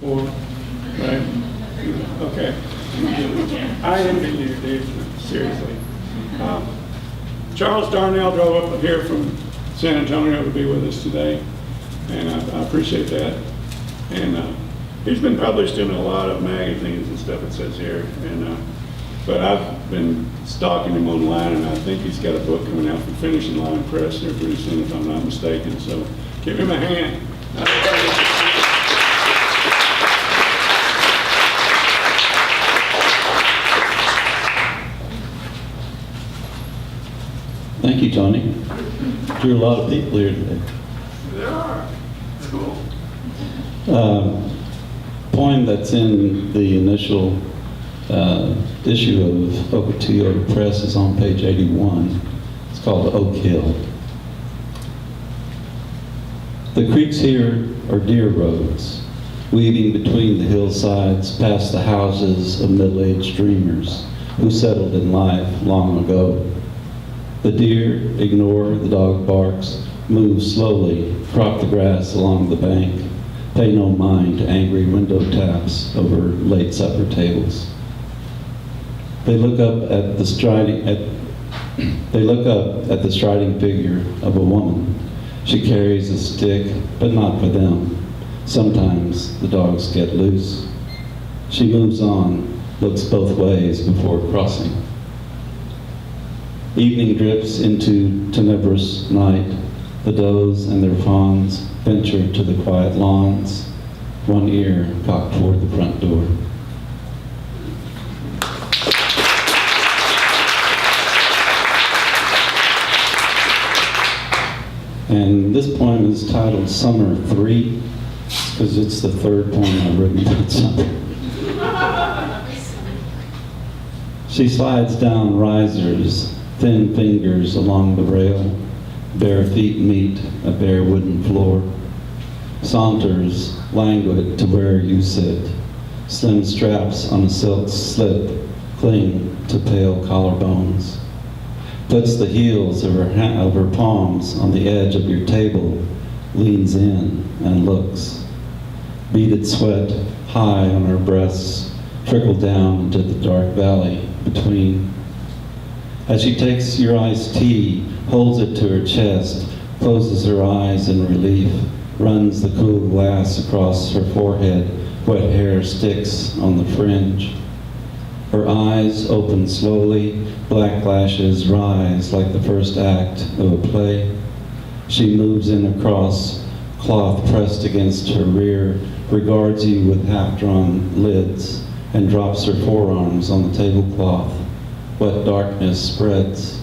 Four, right? Okay. I envy you, dude, seriously. Charles Darnell drove up here from San Antonio to be with us today, and I appreciate that. And he's been published in a lot of magazines and stuff, it says here. But I've been stalking him online, and I think he's got a book coming out from Finishing Line Press here pretty soon, if I'm not mistaken. So give him a hand. Thank you, Tony. Drew a lot of people here today. There are. Cool. Poem that's in the initial issue of Ocotillo Press is on page 81. It's called Oak Hill. The creeks here are deer roads, weaving between the hillsides past the houses of middle-aged dreamers who settled in life long ago. The deer ignore the dog barks, move slowly, crop the grass along the bank, pay no mind to angry window taps over late supper tables. They look up at the striding figure of a woman. She carries a stick, but not for them. Sometimes the dogs get loose. She moves on, looks both ways before crossing. Evening drips into tenebrous night. The does and their fawns venture to the quiet lawns, one ear cocked toward the front door. And this poem is titled Summer 3, because it's the third poem I've written about summer. She slides down risers, thin fingers along the rail, bare feet meet a bare wooden floor, saunters languid to where you sit, slim straps on a silk slip cling to pale collarbones, puts the heels of her palms on the edge of your table, leans in and looks. Beaded sweat high on her breasts trickle down into the dark valley between. As she takes your iced tea, holds it to her chest, closes her eyes in relief, runs the cool glass across her forehead, wet hair sticks on the fringe. Her eyes open slowly, black lashes rise like the first act of a play. She moves in across, cloth pressed against her rear, regards you with half-drawn lids, and drops her forearms on the tablecloth. Wet darkness spreads.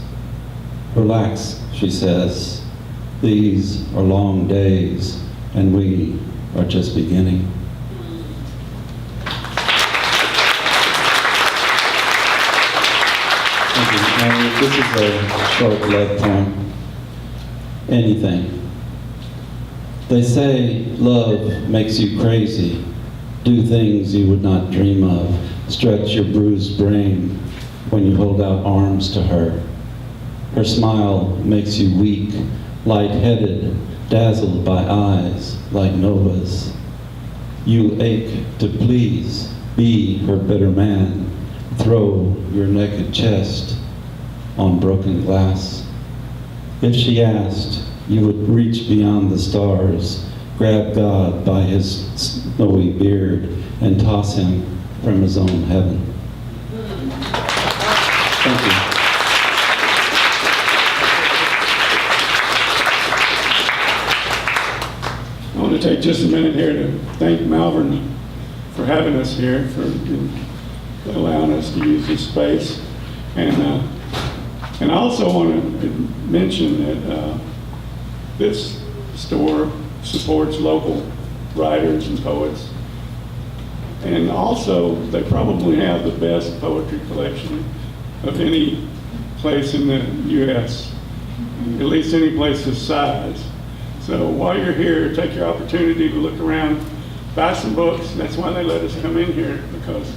Relax, she says. These are long days, and we are just beginning. Thank you. Now, this is a short love poem. Anything. They say love makes you crazy. Do things you would not dream of. Stretch your bruised brain when you hold out arms to her. Her smile makes you weak, lightheaded, dazzled by eyes like Nova's. You ache to please, be her better man. Throw your naked chest on broken glass. If she asked, you would reach beyond the stars, grab God by his snowy beard, and toss him from his own heaven. Thank you. I want to take just a minute here to thank Malvern for having us here, for allowing us to use this space. And I also want to mention that this store supports local writers and poets. And also, they probably have the best poetry collection of any place in the U.S., at least any place this size. So while you're here, take your opportunity to look around, buy some books. That's why they let us come in here, because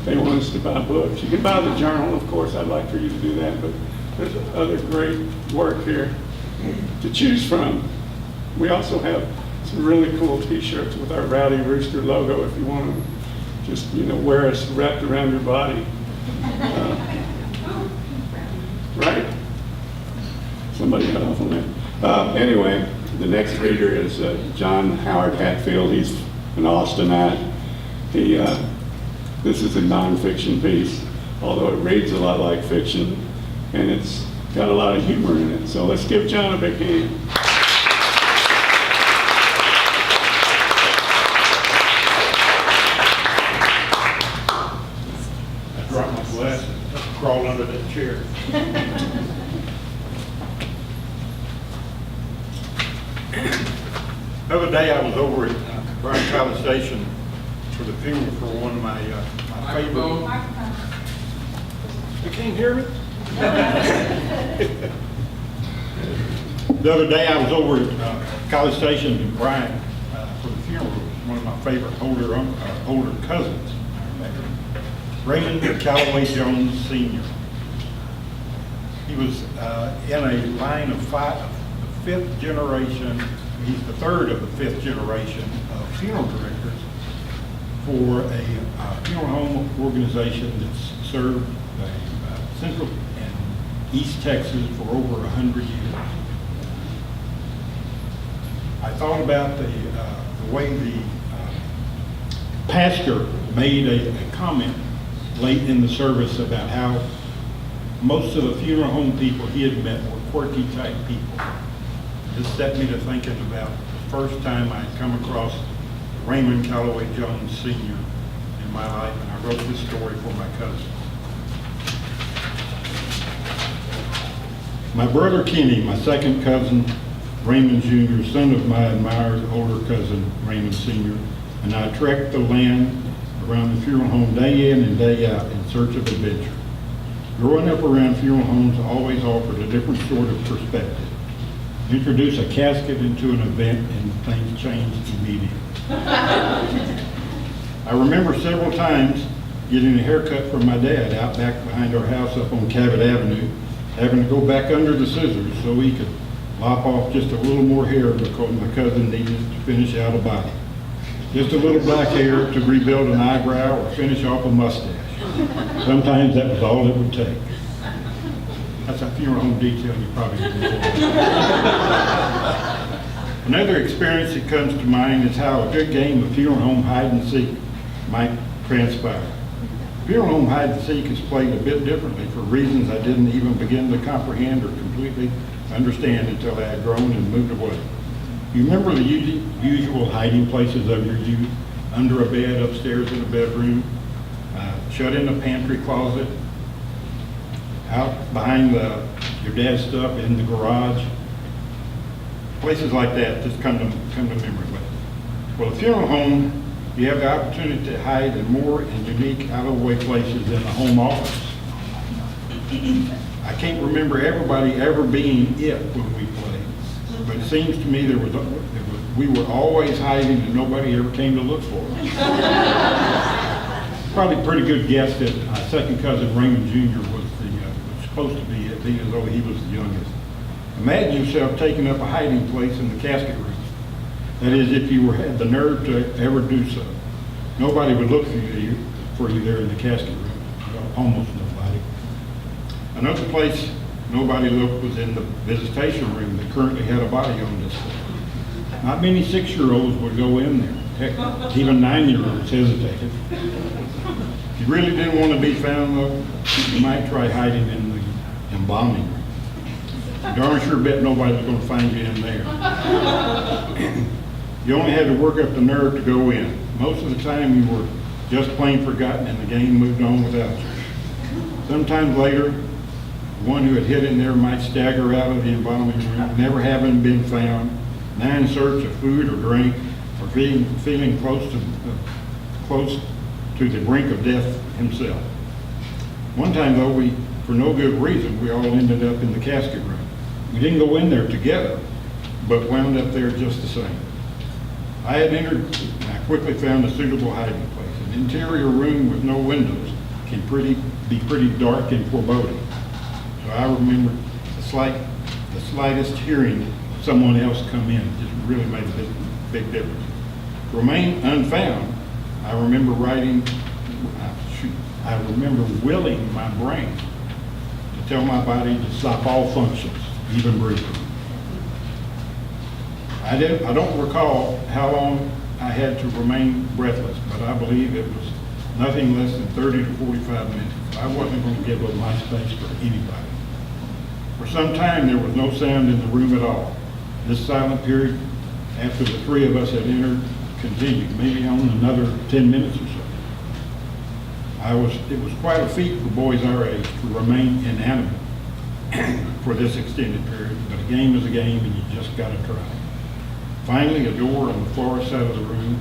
they want us to buy books. You can buy the journal, of course. I'd like for you to do that, but there's other great work here to choose from. We also have some really cool T-shirts with our Rowdy Rooster logo if you want to just, wear us wrapped around your body. Right? Somebody got off on that. Anyway, the next reader is John Howard Hatfield. He's an Austinite. This is a nonfiction piece, although it reads a lot like fiction, and it's got a lot of humor in it. So let's give John a big hand. I dropped my glasses, crawled under that chair. The other day I was over at Kallisto Station for the funeral for one of my favorite. You can't hear me? The other day I was over at Kallisto Station in Bryan for the funeral of one of my favorite older cousins, Raymond Callaway Jones Sr. He was in a line of fifth generation. He's the third of the fifth generation of funeral directors for a funeral home organization that's served Central and East Texas for over 100 years. I thought about the way the pastor made a comment late in the service about how most of the funeral home people he had met were quirky type people. This set me to thinking about the first time I had come across Raymond Callaway Jones Sr. in my life, and I wrote this story for my cousin. My brother Kenny, my second cousin, Raymond Jr., son of my admired older cousin, Raymond Sr., and I trekked the land around the funeral home day in and day out in search of adventure. Growing up around funeral homes always offered a different sort of perspective. Introduce a casket into an event and things changed immediately. I remember several times getting a haircut from my dad out back behind our house up on Cabot Avenue, having to go back under the scissors so he could lop off just a little more hair because my cousin needed to finish out a body. Just a little black hair to rebuild an eyebrow or finish off a mustache. Sometimes that was all it would take. That's a funeral home detail you probably didn't know. Another experience that comes to mind is how a good game of funeral home hide and seek might transpire. Funeral home hide and seek is played a bit differently for reasons I didn't even begin to comprehend or completely understand until I had grown and moved away. You remember the usual hiding places of your youth? Under a bed, upstairs in a bedroom, shut in a pantry closet, out behind your dad's stuff in the garage. Places like that just come to memory. Well, a funeral home, you have the opportunity to hide in more and unique, out-of-the-way places than a home office. I can't remember everybody ever being it when we played, but it seems to me we were always hiding and nobody ever came to look for us. Probably a pretty good guess that my second cousin Raymond Jr. was supposed to be it, being as though he was the youngest. Imagine yourself taking up a hiding place in the casket room. That is, if you had the nerve to ever do so. Nobody would look for you there in the casket room. Well, almost nobody. Another place nobody looked was in the visitation room that currently had a body on display. Not many 6-year-olds would go in there. Heck, even 9-year-olds hesitated. If you really didn't want to be found, though, you might try hiding in the embalming room. Darn sure bet nobody's going to find you in there. You only had to work up the nerve to go in. Most of the time you were just plain forgotten and the game moved on without you. Sometime later, the one who had hid in there might stagger out of the embalming room, never having been found, now in search of food or drink, or feeling close to the brink of death himself. One time, though, for no good reason, we all ended up in the casket room. We didn't go in there together, but wound up there just the same. I had entered, and I quickly found a suitable hiding place. An interior room with no windows can be pretty dark and foreboding. So I remember the slightest hearing someone else come in just really made a big difference. Remain unfound, I remember I remember willing my brain to tell my body to stop all functions, even breathing. I don't recall how long I had to remain breathless, but I believe it was nothing less than 30 to 45 minutes. I wasn't going to give up my space for anybody. For some time, there was no sound in the room at all. This silent period, after the three of us had entered, continued, maybe on another 10 minutes or so. It was quite a feat for boys our age to remain inanimate for this extended period, but a game is a game and you just got to try. Finally, a door on the far side of the room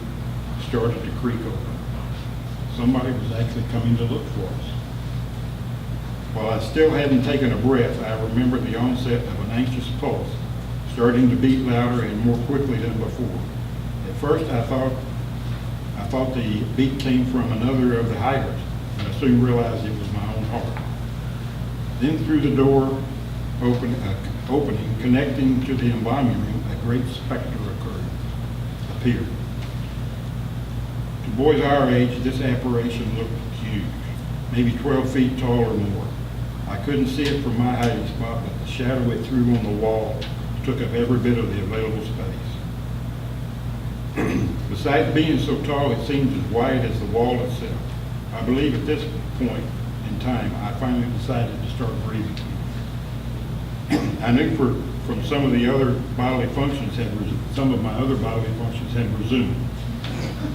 started to creak open. Somebody was actually coming to look for us. While I still hadn't taken a breath, I remembered the onset of an anxious pulse, starting to beat louder and more quickly than before. At first, I thought the beat came from another of the hiders, but I soon realized it was my own heart. Then through the door opening connecting to the embalming room, a great specter appeared. To boys our age, this apparition looked huge, maybe 12 feet tall or more. I couldn't see it from my hiding spot, but the shadow it threw on the wall took up every bit of the available space. Besides being so tall, it seemed as wide as the wall itself. I believe at this point in time, I finally decided to start breathing. I knew from some of my other bodily functions had resumed.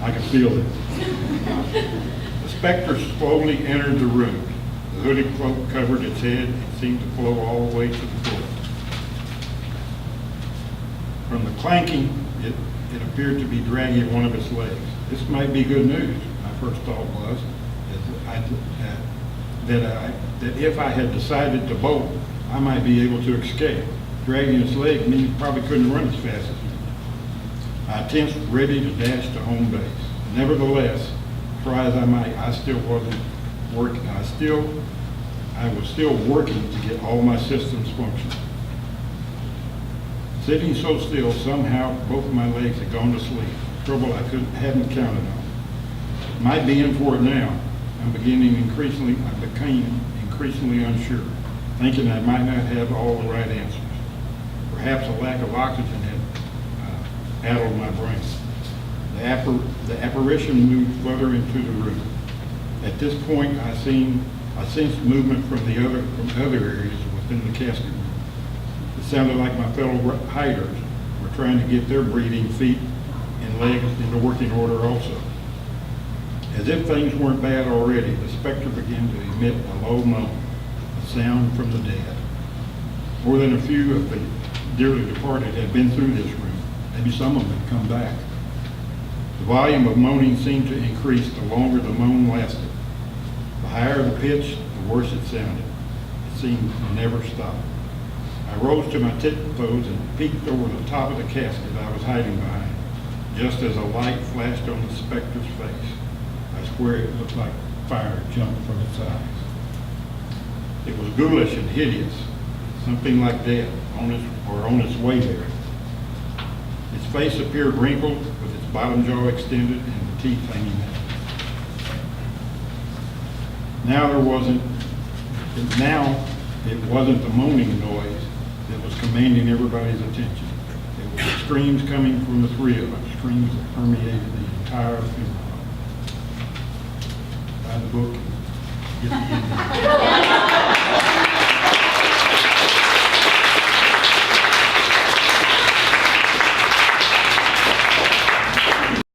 I could feel it. The specter slowly entered the room. The hooded cloak covered its head and seemed to flow all the way to the floor. From the clanking, it appeared to be dragging one of its legs. This might be good news, my first thought was, that if I had decided to bolt, I might be able to escape. Dragging its leg means it probably couldn't run as fast as me. I tensed, ready to dash to home base. Nevertheless, try as I might, I still wasn't working. I was still working to get all my systems functioning. Sitting so still, somehow both my legs had gone to sleep. Trouble I hadn't counted on. Might be in for it now. I became increasingly unsure, thinking I might not have all the right answers. Perhaps a lack of oxygen had addled my brain. The apparition moved further into the room. At this point, I sensed movement from other areas within the casket room. It sounded like my fellow hiders were trying to get their breathing, feet, and legs into working order also. As if things weren't bad already, the specter began to emit a low moan, a sound from the dead. More than a few of the dearly departed had been through this room. Maybe some of them had come back. The volume of moaning seemed to increase the longer the moan lasted. The higher the pitch, the worse it sounded. It seemed to never stop. I rose to my tiptoes and peeked over the top of the casket I was hiding behind, just as a light flashed on the specter's face. I swear it looked like fire jumped from its eyes. It was ghoulish and hideous, something like death on its way there. Its face appeared wrinkled, with its bottom jaw extended and the teeth hanging out. Now it wasn't the moaning noise that was commanding everybody's attention. It was the screams coming from the three of us, screams that permeated the entire funeral home. Buy the book. Get